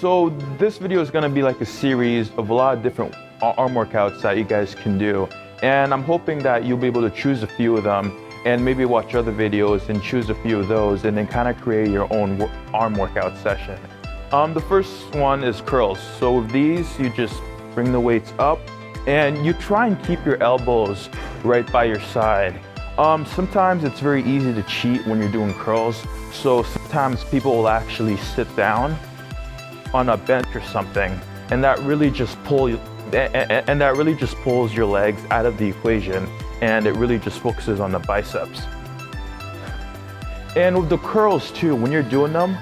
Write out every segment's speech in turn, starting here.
So this video is gonna be like a series of a lot of different arm workouts that you guys can do. And I'm hoping that you'll be able to choose a few of them and maybe watch other videos and choose a few of those and then kind of create your own arm workout session. The first one is curls. So with these, you just bring the weights up and you try and keep your elbows right by your side. Sometimes it's very easy to cheat when you're doing curls. So sometimes people will actually sit down on a bench or something, and that really just pulls your legs out of the equation, and it really just focuses on the biceps. And with the curls too, when you're doing them,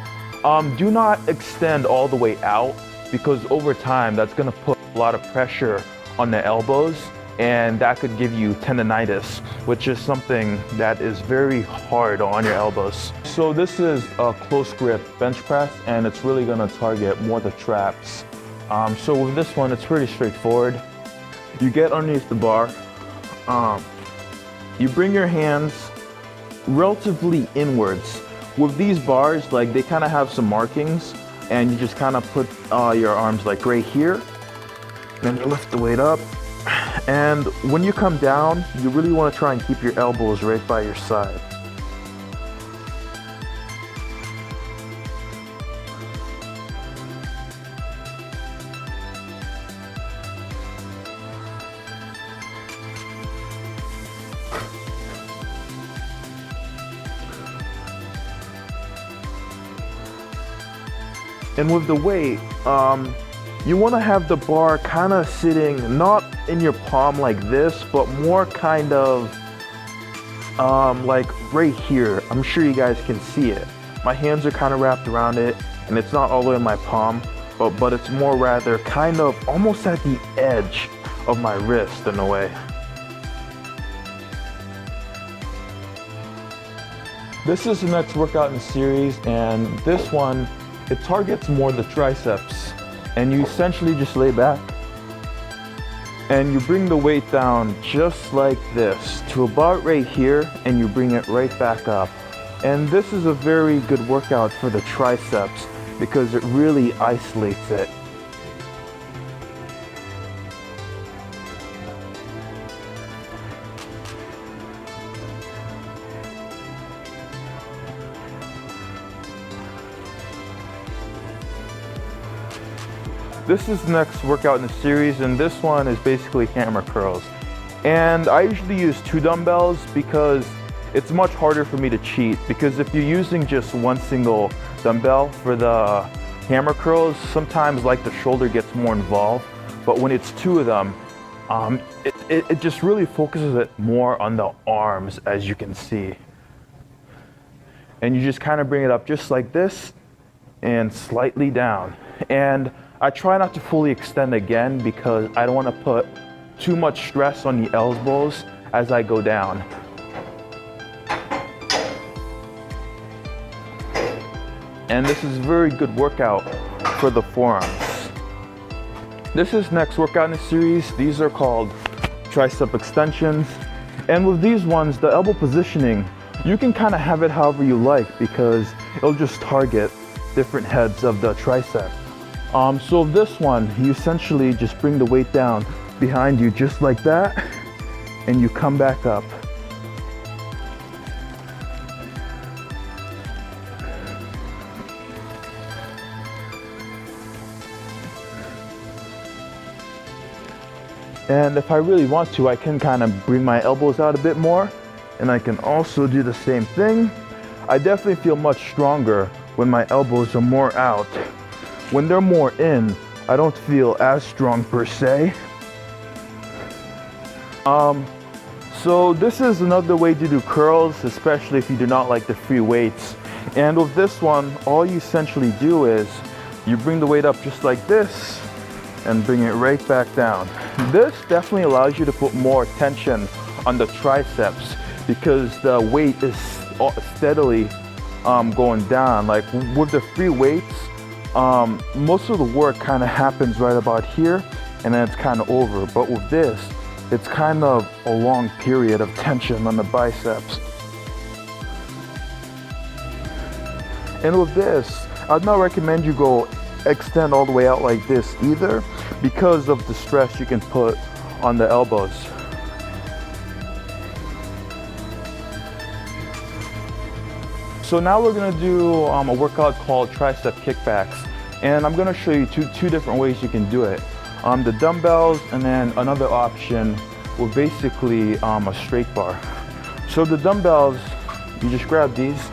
do not extend all the way out, because over time that's gonna put a lot of pressure on the elbows, and that could give you tendonitis, which is something that is very hard on your elbows. So this is a close grip bench press, and it's really gonna target more the traps. So with this one, it's pretty straightforward. You get underneath the bar, you bring your hands relatively inwards. With these bars, like they kind of have some markings, and you just kind of put your arms like right here, then you lift the weight up. And when you come down, you really want to try and keep your elbows right by your side. And with the weight, you want to have the bar kind of sitting not in your palm like this, but more kind of like right here. I'm sure you guys can see it. My hands are kind of wrapped around it, and it's not all the way in my palm, but it's more rather kind of almost at the edge of my wrist in a way. This is the next workout in the series, and this one, it targets more the triceps. And you essentially just lay back and you bring the weight down just like this to about right here, and you bring it right back up. And this is a very good workout for the triceps because it really isolates it. This is the next workout in the series, and this one is basically hammer curls. And I usually use 2 dumbbells because it's much harder for me to cheat, because if you're using just one single dumbbell for the hammer curls, sometimes like the shoulder gets more involved. But when it's 2 of them, it just really focuses it more on the arms, as you can see. And you just kind of bring it up just like this and slightly down. And I try not to fully extend again because I don't want to put too much stress on the elbows as I go down. And this is a very good workout for the forearms. This is next workout in the series. These are called tricep extensions. And with these ones, the elbow positioning, you can kind of have it however you like because it'll just target different heads of the tricep. So this one, you essentially just bring the weight down behind you just like that, and you come back up. And if I really want to, I can kind of bring my elbows out a bit more, and I can also do the same thing. I definitely feel much stronger when my elbows are more out. When they're more in, I don't feel as strong per se. So this is another way to do curls, especially if you do not like the free weights. And with this one, all you essentially do is you bring the weight up just like this and bring it right back down. This definitely allows you to put more tension on the triceps because the weight is steadily going down. Like with the free weights, most of the work kind of happens right about here and then it's kind of over. But with this, it's kind of a long period of tension on the biceps. And with this, I'd not recommend you go extend all the way out like this either, because of the stress you can put on the elbows. So now we're gonna do a workout called tricep kickbacks, and I'm gonna show you two different ways you can do it. The dumbbells, and then another option with basically a straight bar. So the dumbbells, you just grab these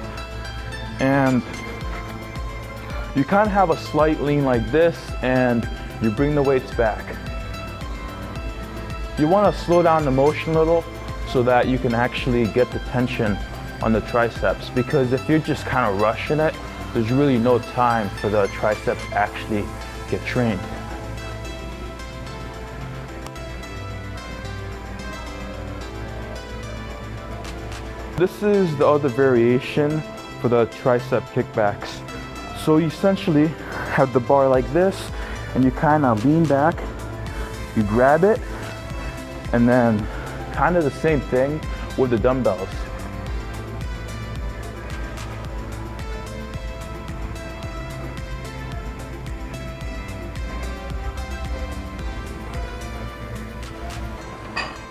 and you kind of have a slight lean like this, and you bring the weights back. You want to slow down the motion a little so that you can actually get the tension on the triceps, because if you're just kind of rushing it, there's really no time for the triceps to actually get trained. This is the other variation for the tricep kickbacks. So you essentially have the bar like this, and you kind of lean back, you grab it, and then kind of the same thing with the dumbbells.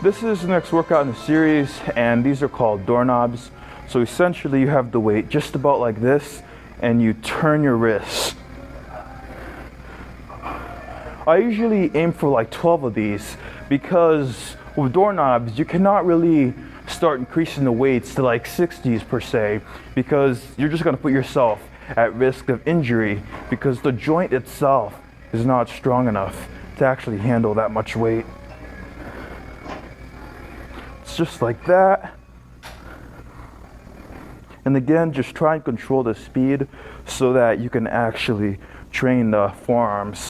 This is the next workout in the series, and these are called doorknobs. So essentially you have the weight just about like this, and you turn your wrists. I usually aim for like 12 of these, because with doorknobs you cannot really start increasing the weights to like 60s per se, because you're just going to put yourself at risk of injury, because the joint itself is not strong enough to actually handle that much weight. It's just like that. And again, just try and control the speed so that you can actually train the forearms.